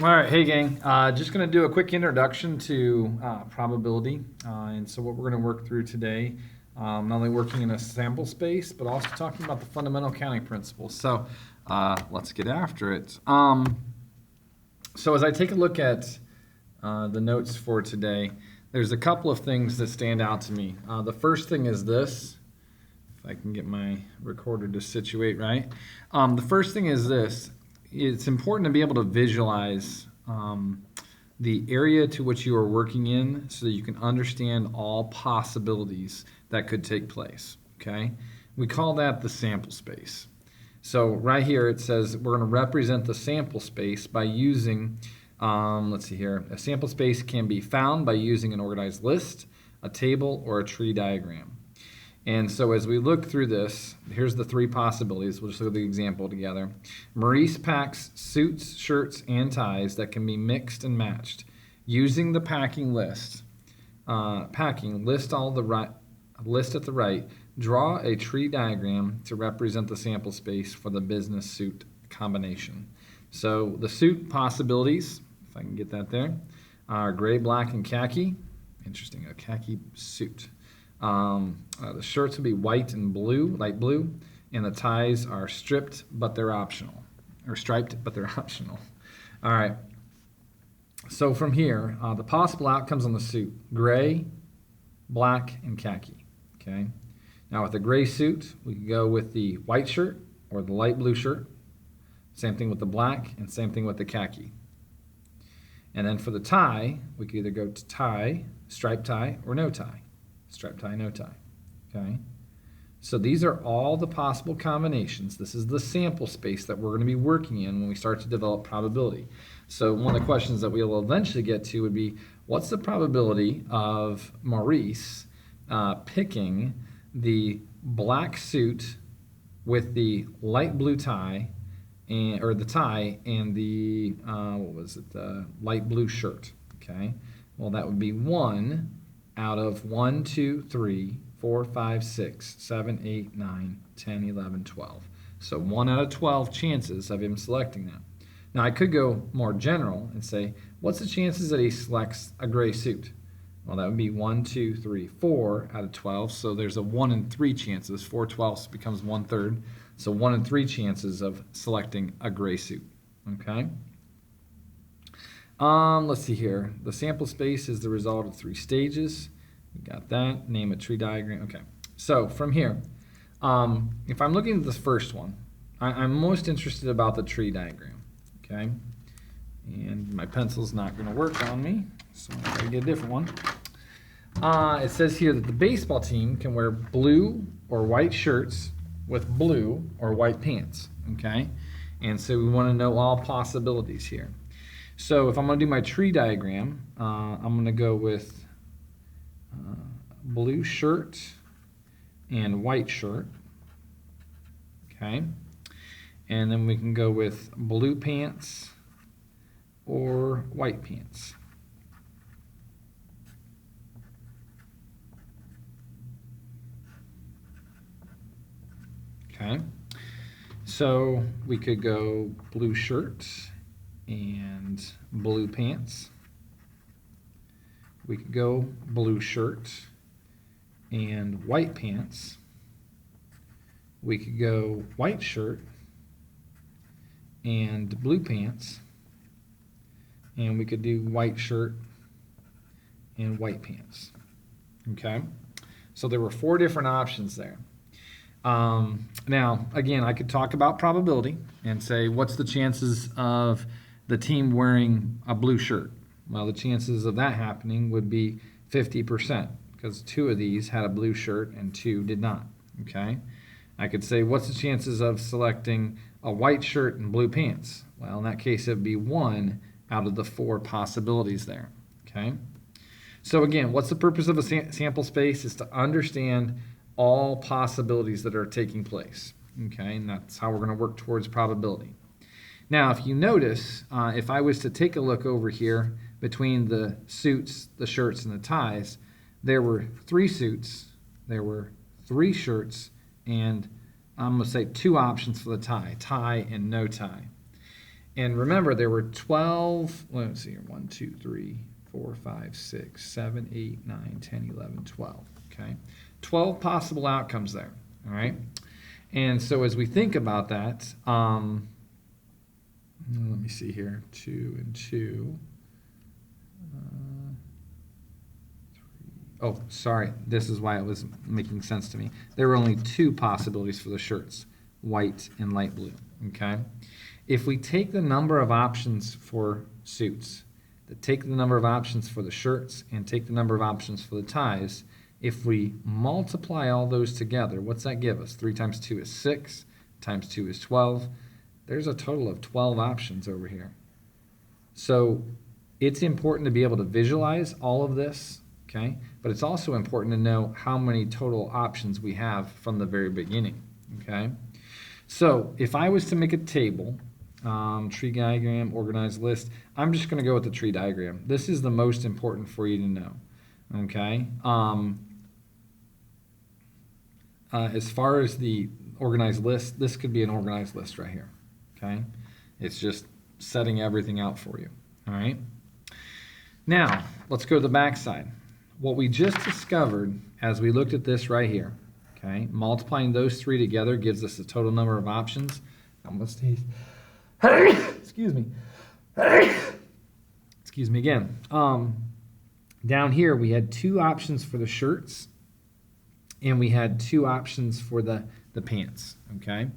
All right, hey gang, just going to do a quick introduction to probability. And so what we're going to work through today, not only working in a sample space, but also talking about the fundamental counting principles. So let's get after it. So as I take a look at the notes for today, there's a couple of things that stand out to me. The first thing is this, if I can get my recorder to situate right. The first thing is this. It's important to be able to visualize the area to which you are working in so that you can understand all possibilities that could take place, okay? We call that the sample space. So right here it says we're going to represent the sample space by using, let's see here, a sample space can be found by using an organized list, a table, or a tree diagram. And so as we look through this, here's the three possibilities. We'll just look at the example together. Maurice packs suits, shirts, and ties that can be mixed and matched. Using the packing list, list at the right, draw a tree diagram to represent the sample space for the business suit combination. So the suit possibilities, if I can get that there, are gray, black, and khaki. Interesting, a khaki suit. The shirts would be white and blue, light blue, and the ties are stripped, but they're optional, or striped, but they're optional. All right. So from here, the possible outcomes on the suit: gray, black, and khaki. Okay. Now with the gray suit, we could go with the white shirt or the light blue shirt. Same thing with the black, and same thing with the khaki. And then for the tie, we could either go to tie, striped tie, or no tie. Striped tie, no tie, okay? So these are all the possible combinations. This is the sample space that we're going to be working in when we start to develop probability. So one of the questions that we'll eventually get to would be, what's the probability of Maurice picking the black suit with the light blue tie, or the tie, and the, light blue shirt, okay? Well, that would be 1 out of 1, 2, 3, 4, 5, 6, 7, 8, 9, 10, 11, 12. So 1 out of 12 chances of him selecting that. Now I could go more general and say, what's the chances that he selects a gray suit? Well, that would be 1, 2, 3, 4 out of 12. So there's a 1 in 3 chances. 4 twelfths becomes 1/3. So 1 in 3 chances of selecting a gray suit. Okay. Let's see here. The sample space is the result of 3 stages. We got that. Name a tree diagram. Okay. So from here, if I'm looking at this first one, I'm most interested about the tree diagram. Okay. And my pencil's not going to work on me, so I'm going to get a different one. It says here that the baseball team can wear blue or white shirts with blue or white pants. Okay. And so we want to know all possibilities here. So if I'm going to do my tree diagram, I'm going to go with blue shirt and white shirt. Okay. And then we can go with blue pants or white pants. Okay. So we could go blue shirt and blue pants. We could go blue shirt and white pants. We could go white shirt and blue pants. And we could do white shirt and white pants. Okay? So there were 4 different options there. Now, again, I could talk about probability and say, what's the chances of the team wearing a blue shirt? Well, the chances of that happening would be 50% because 2 of these had a blue shirt and 2 did not. Okay. I could say, what's the chances of selecting a white shirt and blue pants? Well, in that case, it would be 1 out of the 4 possibilities there. Okay. So again, what's the purpose of a sample space? Is to understand all possibilities that are taking place. Okay. And that's how we're going to work towards probability. Now, if you notice, if I was to take a look over here between the suits, the shirts, and the ties, there were 3 suits, there were 3 shirts, and I'm going to say 2 options for the tie and no tie. And remember, there were 12, let's see here, 1, 2, 3, 4, 5, 6, 7, 8, 9, 10, 11, 12. Okay? 12 possible outcomes there. All right? And so as we think about that, let me see here, 2 and 2. Oh, sorry, this is why it was making sense to me. There were only 2 possibilities for the shirts, white and light blue, okay? If we take the number of options for suits, take the number of options for the shirts, and take the number of options for the ties, if we multiply all those together, what's that give us? 3 times 2 is 6, times 2 is 12. There's a total of 12 options over here. So it's important to be able to visualize all of this, okay? But it's also important to know how many total options we have from the very beginning, okay? So if I was to make a table, tree diagram, organized list, I'm just going to go with the tree diagram. This is the most important for you to know, okay? As far as the organized list, this could be an organized list right here, okay? It's just setting everything out for you, all right? Now, let's go to the back side. What we just discovered as we looked at this right here, okay, multiplying those 3 together gives us the total number of options. Almost sneeze. Excuse me. Excuse me again. Down here, we had 2 options for the shirts, and we had 2 options for the pants, okay?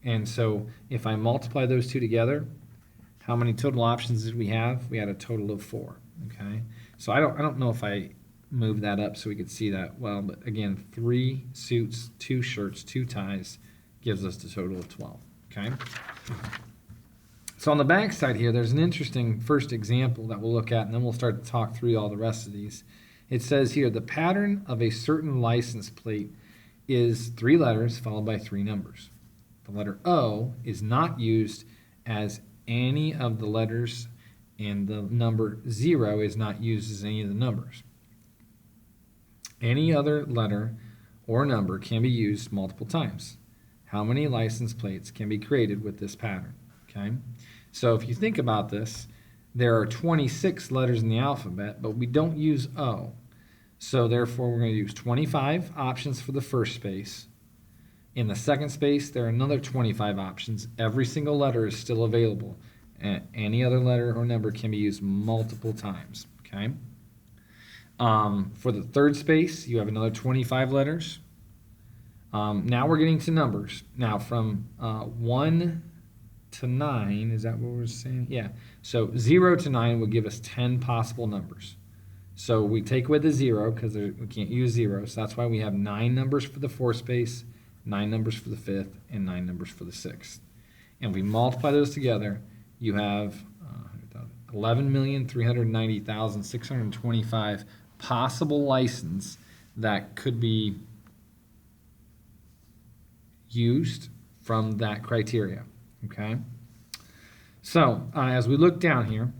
And so if I multiply those 2 together, how many total options did we have? We had a total of 4, okay? So I don't know if I moved that up so we could see that well, but again, 3 suits, 2 shirts, 2 ties gives us the total of 12, okay? So on the back side here, there's an interesting first example that we'll look at, and then we'll start to talk through all the rest of these. It says here, the pattern of a certain license plate is 3 letters followed by 3 numbers. The letter O is not used as any of the letters, and the number 0 is not used as any of the numbers. Any other letter or number can be used multiple times. How many license plates can be created with this pattern? Okay, so if you think about this, there are 26 letters in the alphabet, but we don't use O. So therefore, we're going to use 25 options for the first space. In the second space, there are another 25 options. Every single letter is still available. And any other letter or number can be used multiple times, okay? For the third space, you have another 25 letters. Now we're getting to numbers. Now from 1 to 9, is that what we're saying? Yeah. So 0 to 9 will give us 10 possible numbers. So we take away the 0 because we can't use 0. So that's why we have 9 numbers for the fourth space, 9 numbers for the fifth, and 9 numbers for the sixth. And we multiply those together, you have 11,390,625 possible license that could be used from that criteria, okay? So as we look down here,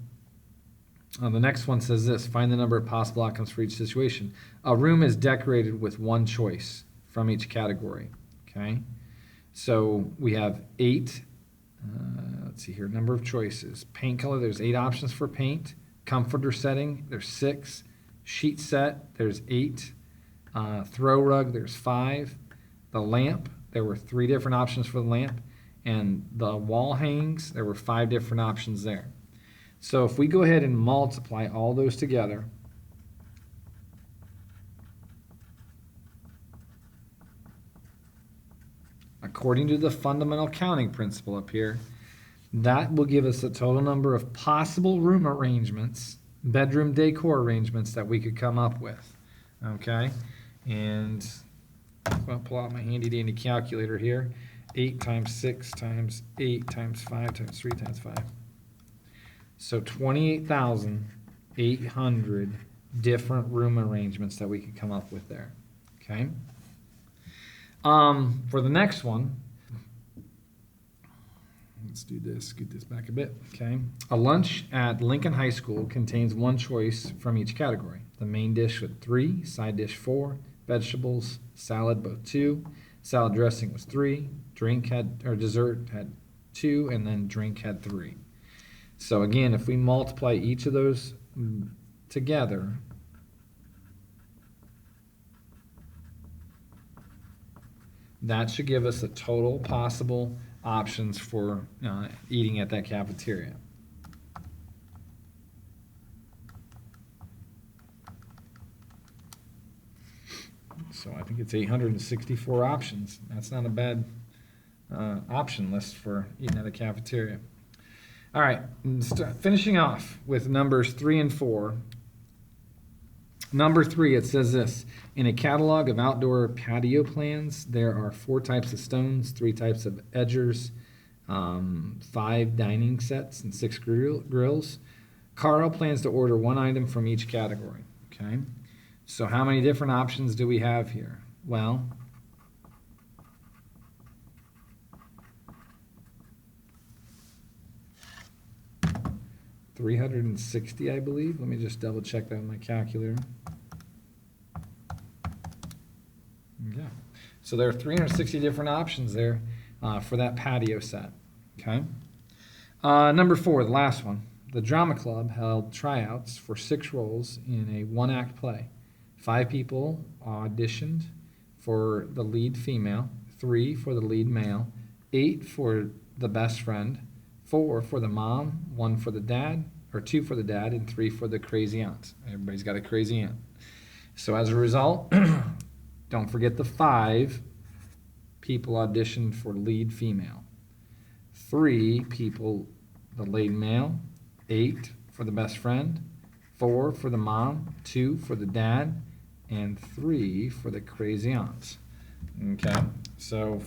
the next one says this: find the number of possible outcomes for each situation. A room is decorated with 1 choice from each category, okay? So we have 8, let's see here, number of choices. Paint color, there's 8 options for paint. Comforter setting, there's 6. Sheet set, there's 8. Throw rug, there's 5. The lamp, there were 3 different options for the lamp. And the wall hangings, there were 5 different options there. So if we go ahead and multiply all those together, according to the fundamental counting principle up here, that will give us the total number of possible room arrangements, bedroom decor arrangements that we could come up with, okay? And I'm going to pull out my handy dandy calculator here. 8 times 6 times 8 times 5 times 3 times 5. So 28,800 different room arrangements that we could come up with there, okay? For the next one, let's do this, scoot this back a bit, okay? A lunch at Lincoln High School contains 1 choice from each category. The main dish with 3, side dish 4, vegetables, salad both 2, salad dressing was 3, dessert had 2, and then drink had 3. So again, if we multiply each of those together, that should give us the total possible options for eating at that cafeteria. So I think it's 864 options. That's not a bad option list for eating at a cafeteria. All right, finishing off with numbers 3 and 4. Number 3, it says this: in a catalog of outdoor patio plans, there are 4 types of stones, 3 types of edgers, 5 dining sets, and 6 grills. Carl plans to order 1 item from each category. Okay, so how many different options do we have here? Well, $360, I believe. Let me just double check that on my calculator. Yeah. So there are 360 different options there for that patio set. Okay. Number 4, the last one. The drama club held tryouts for 6 roles in a 1-act play. 5 people auditioned for the lead female, 3 for the lead male, 8 for the best friend, 4 for the mom, 1 for the dad, or 2 for the dad, and 3 for the crazy aunt. Everybody's got a crazy aunt. So as a result, don't forget the 5 people auditioned for lead female. 3 people, the lead male, 8 for the best friend, 4 for the mom, 2 for the dad, and 3 for the crazy aunt. Okay, so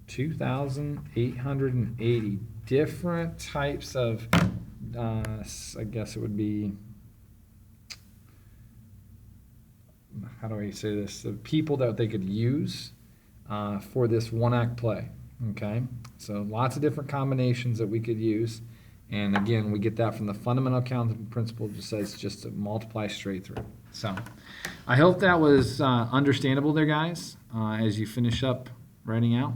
2,880 different types of, I guess it would be, how do I say this? The people that they could use for this 1-act play. Okay, so lots of different combinations that we could use. And again, we get that from the fundamental accounting principle, just says just to multiply straight through. So I hope that was understandable there, guys, as you finish up writing out.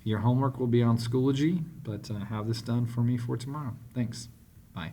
Your homework will be on Schoology, but have this done for me for tomorrow. Thanks. Bye.